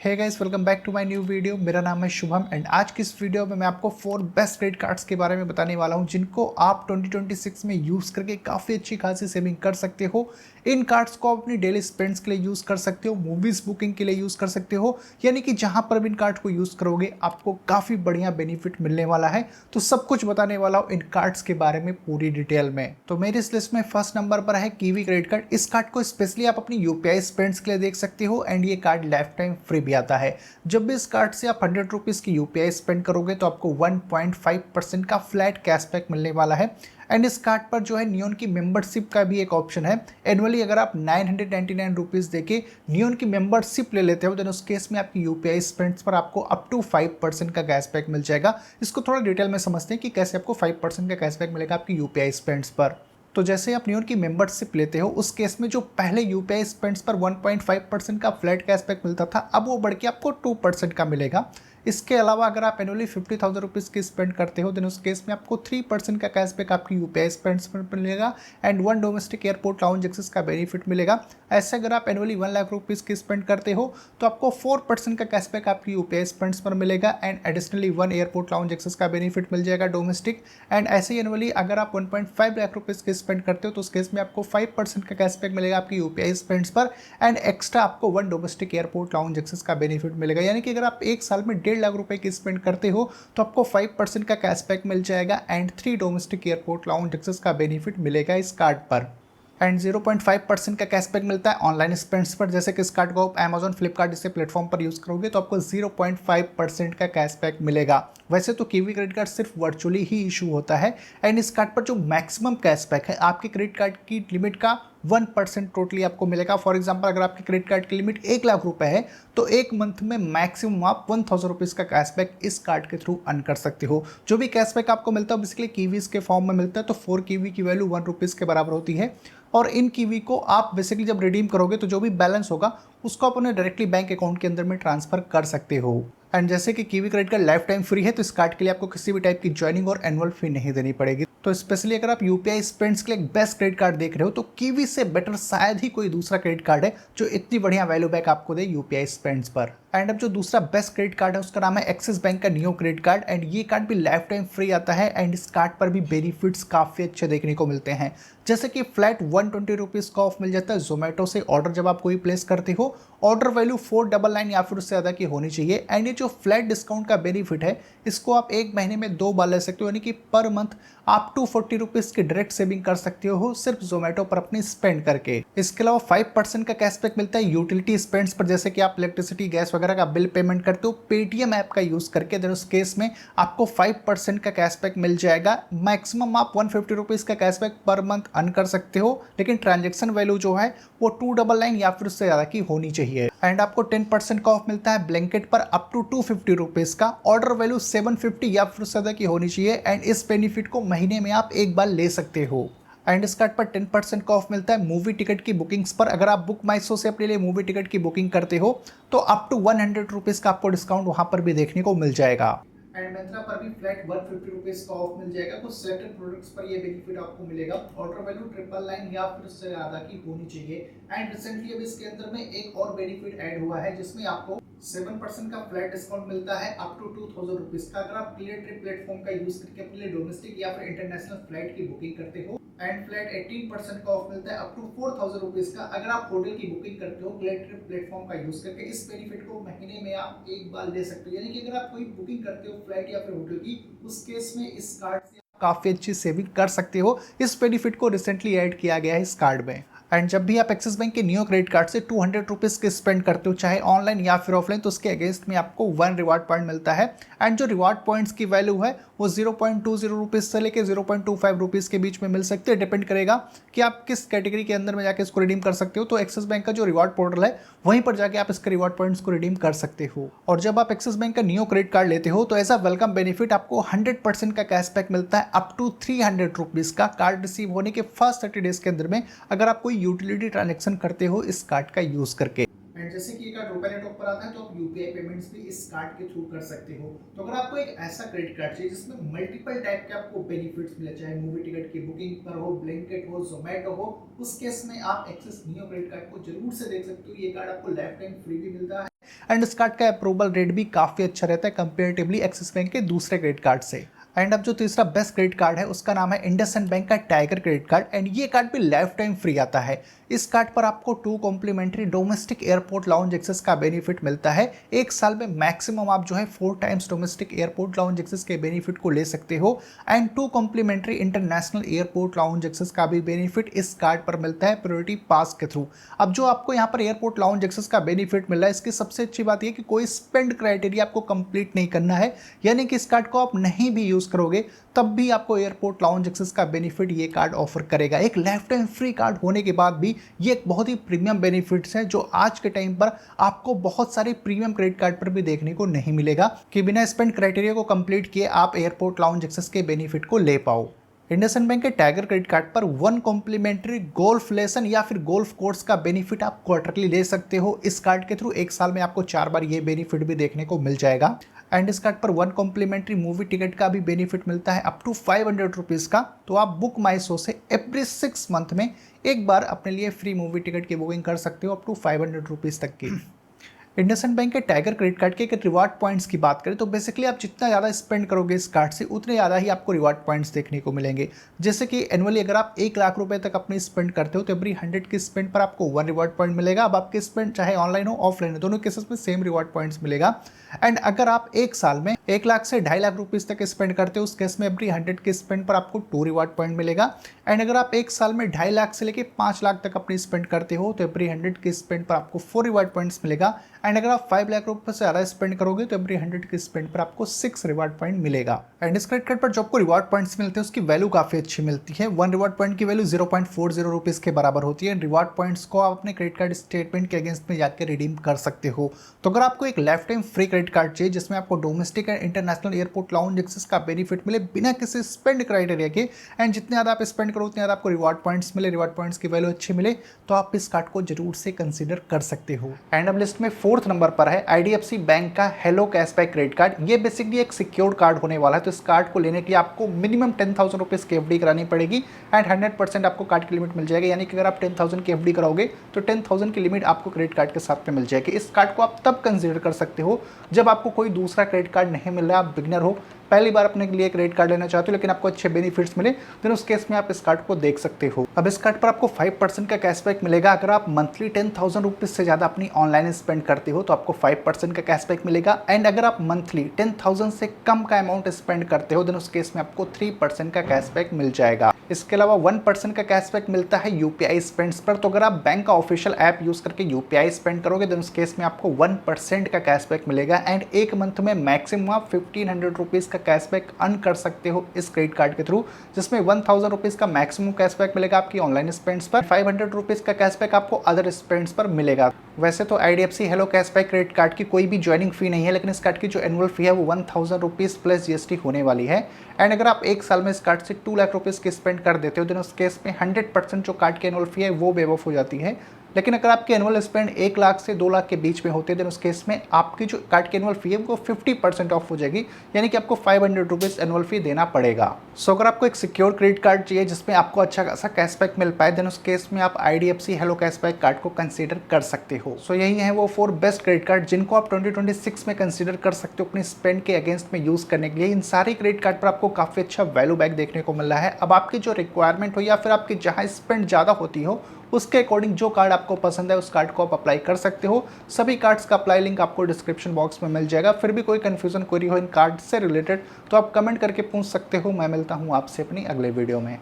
Hey guys, welcome back to my new video. मेरा नाम है शुभम एंड आज की इस वीडियो में मैं आपको 4 बेस्ट क्रेडिट कार्ड्स के बारे में बताने वाला हूं जिनको आप 2026 में यूज़ करके काफ़ी अच्छी खासी सेविंग कर सकते हो। इन कार्ड्स को आप अपनी डेली स्पेंड्स के लिए यूज़ कर सकते हो, मूवीज़ बुकिंग के लिए यूज़ कर सकते हो, यानी कि जहां पर भी इन कार्ड को यूज़ करोगे आपको काफ़ी बढ़िया बेनिफिट मिलने वाला है। तो सब कुछ बताने वाला हूँ इन कार्ड्स के बारे में पूरी डिटेल में। तो मेरी इस लिस्ट में फर्स्ट नंबर पर है कीवी क्रेडिट कार्ड। इस कार्ड को स्पेशली आप अपनी यूपीआई स्पेंड्स के लिए देख सकते हो एंड ये कार्ड लाइफ टाइम फ्री भी आता है। जब भी इस कार्ड से आप 100 रुपीज़ की यूपीआई स्पेंड करोगे तो आपको 1.5% का फ्लैट कैशबैक मिलने वाला है। एंड इस कार्ड पर जो है नियॉन की मेंबरशिप का भी एक ऑप्शन है। एनुअली अगर आप 999 रुपीज़ देके नियॉन की मेंबरशिप ले लेते हो तो उस केस में आपकी यूपीआई स्पेंड्स पर आपको अप टू 5% का कैशबैक मिल जाएगा। इसको थोड़ा डिटेल में समझते हैं कि कैसे आपको 5% का कैशबैक मिलेगा आपकी यूपीआई स्पेंड्स पर। तो जैसे आप नियॉन की मेंबरशिप लेते हो उस केस में जो पहले यूपीआई स्पेंड्स पर 1.5% का फ्लैट कैशबैक मिलता था अब वो बढ़ के आपको 2% का मिलेगा। इसके अलावा अगर आप एनुअली 50,000 रुपीज़ की स्पेंड करते हो देन उस केस में आपको 3% का कैशबैक आपकी यूपीआई स्पेंड्स पर मिलेगा and 1 domestic airport lounge access का बेनिफिट मिलेगा। ऐसे अगर आप एनुअली 1 लाख रुपीज़ की स्पेंड करते हो तो आपको 4% का कैशबैक आपकी यूपीआई स्पेंड्स पर मिलेगा and additionally 1 airport lounge access का बेनिफिट मिल जाएगा डोमेस्टिक। एंड ऐसे ही एनुअली अगर आप 1.5 लाख रुपीज़ की स्पेंड करते हो तो उस केस में आपको 5% का कैशबैक मिलेगा आपकी यूपीआई स्पेंड्स पर एंड एक्स्ट्रा आपको 1 डोमेस्टिक एयरपोर्ट लाउंज एक्सेस का बेनिफिट मिलेगा। यानी कि अगर आप एक साल में 1.5 लाख रुपए की स्पेंड करते हो तो आपको 5% का कैशबैक मिल जाएगा and 3 domestic airport lounge access का बेनिफिट मिलेगा इस कार्ड पर। एंड 0.5% का कैशबैक मिलता है ऑनलाइन स्पेंड्स पर। जैसे कि इस कार्ड को आप अमेजॉन, फ्लिपकार्ट जैसे प्लेटफॉर्म पर यूज़ करोगे तो आपको 0.5% का कैशबैक मिलेगा। वैसे तो कीवी क्रेडिट कार्ड सिर्फ वर्चुअली ही इशू होता है एंड इस कार्ड पर जो मैक्सिमम कैशबैक है आपके क्रेडिट कार्ड की लिमिट का 1% टोटली आपको मिलेगा। फॉर एग्जांपल अगर आपके क्रेडिट कार्ड की लिमिट 1 लाख रुपए है तो एक मंथ में मैक्सिमम आप 1000 रुपीज़ का कैशबैक इस कार्ड के थ्रू अर्न कर सकते हो। जो भी कैशबैक आपको मिलता है बेसिकली कीवीज के फॉर्म में मिलता है। तो 4 कीवी की वैल्यू 1 रुपीज़ के बराबर होती है और इन कीवी को आप बेसिकली जब रिडीम करोगे तो जो भी बैलेंस होगा उसको आप उन्हें डायरेक्टली बैंक अकाउंट के अंदर में ट्रांसफर कर सकते हो। एंड जैसे कि kiwi credit card life time free है तो इस कार्ड के लिए आपको किसी भी टाइप की ज्वाइनिंग और एनुअल फी नहीं देनी पड़ेगी। तो स्पेशली अगर आप यूपीआई स्पेंड्स के लिए एक बेस्ट क्रेडिट कार्ड देख रहे हो तो कीवी से बेटर शायद ही कोई दूसरा क्रेडिट कार्ड है जो इतनी बढ़िया वैल्यू बैक आपको दे यूपीआई स्पेंड्स पर। एंड अब जो दूसरा बेस्ट क्रेडिट कार्ड है उसका नाम है एक्सिस बैंक का नियो क्रेडिट कार्ड एंड ये कार्ड भी लाइफ टाइम फ्री आता है एंड इस कार्ड पर भी बेनिफिट्स काफ़ी अच्छे देखने को मिलते हैं। जैसे कि फ्लैट 120 रुपीज़ का ऑफ मिल जाता है जोमेटो से ऑर्डर जब आप कोई प्लेस करते हो। ऑर्डर वैल्यू 499 या फिर उससे ज़्यादा की होनी चाहिए एंड ये जो फ्लैट डिस्काउंट का बेनिफिट है इसको आप एक महीने में 2 बार ले सकते हो। यानी कि पर मंथ आप 240 रुपीज़ की डायरेक्ट सेविंग कर सकते हो सिर्फ जोमेटो पर अपनी स्पेंड करके। इसके अलावा 5% का कैशबैक मिलता है यूटिलिटी स्पेंड्स पर। जैसे कि आप इलेक्ट्रिसिटी, गैस वगैरह का बिल पेमेंट करते हो पेटीएम ऐप का यूज़ करके देन उस केस में आपको 5% का कैशबैक मिल जाएगा। मैक्सिमम आप 150 रुपीज़ का कैशबैक पर मंथ अर्न कर सकते हो लेकिन ट्रांजेक्शन वैल्यू जो है वो 299 या फिर उससे ज़्यादा की होनी चाहिए। एंड आपको 10% का ऑफ मिलता है ब्लैंकेट पर अप टू 250 रुपीज़ का। ऑर्डर वैल्यू 750 या फिर उससे ज़्यादा की होनी चाहिए एंड इस बेनिफिट को महीने में आप एक बार ले सकते हो। एंड इस कार्ड पर 10% का ऑफ मिलता है मूवी टिकट की बुकिंग्स पर। अगर आप बुक माई शो से अपने लिए मूवी टिकट की बुकिंग करते हो तो अप टू 100 रुपीज़ का आपको डिस्काउंट वहां पर भी देखने को मिल जाएगा। एंड मिंत्रा पर भी फ्लैट 150 रुपीज़ का ऑफ मिल जाएगा। कुछ सेलेक्टेड प्रोडक्ट्स पर ये बेनिफिट आपको मिलेगा। ऑर्डर वैल्यू 999 या फिर उससे ज़्यादा की होनी चाहिए। एंड रिसेंटली अब इसके अंदर में एक और बेनिफिट ऐड हुआ है जिसमें आपको 7% का फ्लैट डिस्काउंट मिलता है अप टू 2000 रुपीज़ का। अगर आप क्लियर ट्रिप प्लेटफॉर्म का यूज करके अपने लिए डोमेस्टिक या फिर इंटरनेशनल फ्लाइट की बुकिंग करते हो एंड फ्लैट 18% का ऑफ मिलता है अप टू 4000 रुपीज़ का। अगर आप होटल की बुकिंग करते हो क्लियर ट्रिप प्लेटफॉर्म का यूज करके इस बेनिफिट को महीने में आप एक बार ले सकते हो। यानी कि अगर आप कोई बुकिंग करते हो फ्लाइट या फिर होटल की उस केस में इस कार्ड से काफ़ी अच्छी सेविंग कर सकते हो। इस बेनिफिट को रिसेंटली ऐड किया गया है इस कार्ड में। एंड जब भी आप एक्सिस बैंक के नियो क्रेडिट कार्ड से 200 रुपीज़ के स्पेंड करते हो चाहे ऑनलाइन या फिर ऑफलाइन तो उसके अगेंस्ट में आपको 1 रिवार्ड पॉइंट मिलता है। एंड जो रिवार्ड पॉइंट्स की वैल्यू है वो 0.20 रुपीज़ से लेकर 0.25 रुपीज़ के बीच में मिल सकते हैं। डिपेंड करेगा कि आप किस कैटेगरी के अंदर में जाके इसको रिडीम कर सकते हो। तो एक्सिस बैंक का जो रिवार्ड पोर्टल है वहीं पर जाके आप इसके रिवार्ड पॉइंट्स को रिडीम कर सकते हो। और जब आप एक्सिस बैंक का नियो क्रेडिट कार्ड लेते हो तो ऐसा वेलकम बेनिफिट आपको 100% का कैशबैक मिलता है अप टू 300 रुपीज़ का। कार्ड रिसीव होने के फर्स्ट 30 डेज के अंदर में अगर आप कोई यूटिलिटी ट्रांजेक्शन करते हो इस कार्ड का यूज़ करके। एंड जैसे कि ये कार्ड रुपए नेटवर्क पर आता है तो आप यूपीआई पेमेंट्स भी इस कार्ड के थ्रू कर सकते हो। तो अगर आपको एक ऐसा क्रेडिट कार्ड चाहिए जिसमें मल्टीपल टाइप के आपको बेनिफिट्स मिले, चाहे मूवी टिकट की बुकिंग पर हो, ब्लिंकिट हो, जोमेटो हो, उस केस में आप एक्सिस नियो क्रेडिट कार्ड को जरूर से देख सकते हो। ये कार्ड आपको लाइफ टाइम फ्री भी मिलता है एंड इस कार्ड का अप्रूवल रेट भी काफी अच्छा रहता है कंपेरेटिवली एक्सिस बैंक के दूसरे क्रेडिट कार्ड से। एंड अब जो तीसरा बेस्ट क्रेडिट कार्ड है उसका नाम है इंडसइंड बैंक का टाइगर क्रेडिट कार्ड एंड ये कार्ड भी लाइफ टाइम फ्री आता है। इस कार्ड पर आपको 2 complimentary domestic airport lounge access का बेनिफिट मिलता है। एक साल में मैक्सिमम आप जो है 4 times domestic airport lounge access के बेनिफिट को ले सकते हो and 2 complimentary international airport lounge access का भी बेनिफिट इस कार्ड पर मिलता है प्रायोरिटी पास के थ्रू। अब जो आपको यहाँ पर एयरपोर्ट लाउंज एक्सेस का बेनिफिट मिल रहा है, इसकी सबसे अच्छी बात यह कि कोई स्पेंड क्राइटेरिया आपको कंप्लीट नहीं करना है, यानी कि इस कार्ड को आप नहीं भी यूज करोगे तब भी आपको एयरपोर्ट लाउंज एक्सेस का बेनिफिट ये कार्ड ऑफर करेगा। एक लाइफ टाइम फ्री कार्ड होने के बाद भी ये एक बहुत ही प्रीमियम बेनिफिट्स है जो आज के टाइम पर आपको बहुत सारे प्रीमियम क्रेडिट कार्ड पर भी देखने को नहीं मिलेगा कि बिना स्पेंड क्राइटेरिया को कंप्लीट किए आप एयरपोर्ट लाउंज एक्सेस के बेनिफिट को ले पाओ। इंडसइंड बैंक के टाइगर क्रेडिट कार्ड पर 1 कॉम्प्लीमेंट्री गोल्फ लेसन या फिर गोल्फ कोर्स का बेनिफिट आप क्वार्टरली ले सकते हो। इस कार्ड के थ्रू एक साल में आपको 4 बार ये बेनिफिट भी देखने को मिल जाएगा एंड इस कार्ड पर 1 कॉम्प्लीमेंट्री मूवी टिकट का भी बेनिफिट मिलता है अप टू 500 रुपीज़ का। तो आप बुक माई शो से एवरी 6 मंथ में एक बार अपने लिए फ्री मूवी टिकट की बुकिंग कर सकते हो अप टू 500 रुपीज़ तक की। इंडसइंड बैंक के टाइगर क्रेडिट कार्ड के एक रिवार्ड पॉइंट्स की बात करें तो बेसिकली आप जितना ज़्यादा स्पेंड करोगे इस कार्ड से उतने ज़्यादा ही आपको रिवार्ड पॉइंट्स देखने को मिलेंगे। जैसे कि एनुअली अगर आप 1 लाख रुपए तक अपनी स्पेंड करते हो तो एवरी 100 की स्पेंड पर आपको 1 रिवार्ड पॉइंट मिलेगा। अब आपकी स्पेंड चाहे ऑनलाइन हो ऑफलाइन हो दोनों केसेस में सेम रिवार्ड पॉइंट्स मिलेगा। एंड अगर आप एक साल में 1 लाख से 2.5 लाख रुपीज़ तक स्पेंड करते हो उस केस में एवरी 100 की स्पेंड पर आपको 2 रिवार्ड पॉइंट मिलेगा। एंड अगर आप एक साल में 2.5 लाख से लेकर 5 लाख तक अपनी स्पेंड करते हो तो एवरी 100 की स्पेंड पर आपको 4 रिवार्ड पॉइंट्स मिलेगा। एंड अगर आप 5 लाख रुपए से ज़्यादा स्पेंड करोगे तो एवरी 100 की स्पेंड पर आपको 6 रिवार्ड पॉइंट मिलेगा। एंड इस क्रेडिट कार्ड पर जो आपको रिवार्ड पॉइंट्स मिलते हैं उसकी वैल्यू काफ़ी अच्छी मिलती है। 1 रिवार्ड पॉइंट की वैल्यू 0.40 रुपीज़ के बराबर होती है। रिवार्ड पॉइंट्स को आप अपने क्रेडिट कार्ड स्टेटमेंट के अगेंस्ट में जाकर रिडीम कर सकते हो। तो अगर आपको एक life time free credit card चाहिए जिसमें आपको domestic and international airport lounge access का बेनिफिट मिले बिना किसी स्पेंड क्राइटेरिया के एंड जितने ज़्यादा आप स्पेंड करो उतने ज़्यादा आपको रिवार्ड पॉइंट्स मिले, रिवार्ड पॉइंट्स की वैल्यू अच्छी मिले, तो आप इस कार्ड को जरूर से कंसीडर कर सकते हो। एंड अब लिस्ट में 4th नंबर पर है IDFC बैंक का हेलो कैशबैक क्रेडिट कार्ड। ये बेसिकली एक सिक्योर्ड कार्ड होने वाला है। तो इस कार्ड को लेने के लिए आपको मिनिमम 10,000 रुपीज़ की एफडी करानी पड़ेगी एंड 100% आपको कार्ड की लिमिट मिल जाएगी। यानी कि अगर आप 10,000 की एफडी कराओगे तो 10,000 की लिमिट आपको क्रेडिट कार्ड के साथ में मिल जाएगी। इस कार्ड को आप तब कंसीडर कर सकते हो जब आपको कोई दूसरा क्रेडिट कार्ड नहीं मिल रहा है, आप बिगिनर हो, पहली बार अपने लिए क्रेडिट कार्ड लेना चाहते हो लेकिन आपको अच्छे बेनिफिट्स मिले, देन उस केस में आप इस कार्ड को देख सकते हो। अब इस कार्ड पर आपको 5% का कैशबैक मिलेगा। अगर आप मंथली 10,000 रुपीज़ से ज़्यादा अपनी ऑनलाइन स्पेंड करते हो तो आपको 5% का कैशबैक मिलेगा। एंड अगर आप मंथली 10,000 से कम का अमाउंट स्पेंड करते हो देन उस केस में आपको 3% का कैशबैक मिल जाएगा। इसके अलावा 1% का कैशबैक मिलता है यूपीआई स्पेंड्स पर। तो अगर आप बैंक का ऑफिशियल ऐप यूज़ करके यूपीआई स्पेंड करोगे देन उस केस में आपको 1% का कैशबैक मिलेगा। एंड एक मंथ में मैक्सिमम आप 1,500 रुपीज़ का कैशबैक अर्न कर सकते हो इस क्रेडिट कार्ड के थ्रू, जिसमें 1,000 रुपीज़ का मैक्सिमम कैशबैक मिलेगा आपकी ऑनलाइन स्पेंड्स पर, 500 रुपीज़ का कैशबैक आपको अदर स्पेंड्स पर मिलेगा। वैसे तो IDFC hello cashback credit card की कोई भी ज्वाइनिंग फी नहीं है, लेकिन इस कार्ड की जो एनुअल फी है वो 1,000 रुपीज़ प्लस GST होने वाली है। एंड अगर आप एक साल में इस कार्ड से 2 लाख रुपीज़ की स्पेंड कर देते हो देन उस केस में 100% जो कार्ड की एनुअल फी है वो वेव ऑफ हो जाती है। लेकिन अगर आपकी एनुअल स्पेंड 1 लाख से 2 लाख के बीच में होते हैं देन उस केस में आपकी जो कार्ड की एनुअल फी है वो 50% ऑफ हो जाएगी, यानी कि आपको 500 रुपीज़ एनुअल फी देना पड़ेगा। सो अगर आपको एक सिक्योर क्रेडिट कार्ड चाहिए जिसमें आपको अच्छा खासा कैशबैक मिल पाए देन उस केस में आप IDFC हेलो कैशबैक कार्ड को कंसीडर कर सकते हो। सो यही है वो 4 बेस्ट क्रेडिट कार्ड जिनको आप 2026 में कंसीडर कर सकते हो अपनी स्पेंड के अगेंस्ट में यूज़ करने के लिए। इन सारे क्रेडिट कार्ड पर आपको काफ़ी अच्छा वैल्यू बैक देखने को मिल रहा है। अब आपकी जो रिक्वायरमेंट हो या फिर आपकी जहाँ स्पेंड ज़्यादा होती हो उसके अकॉर्डिंग जो कार्ड आपको पसंद है उस कार्ड को आप अप्लाई कर सकते हो। सभी कार्ड्स का अप्लाई लिंक आपको डिस्क्रिप्शन बॉक्स में मिल जाएगा। फिर भी कोई कंफ्यूजन क्वेरी हो इन कार्ड से रिलेटेड तो आप कमेंट करके पूछ सकते हो। मैं मिलता हूँ आपसे अपनी अगले वीडियो में।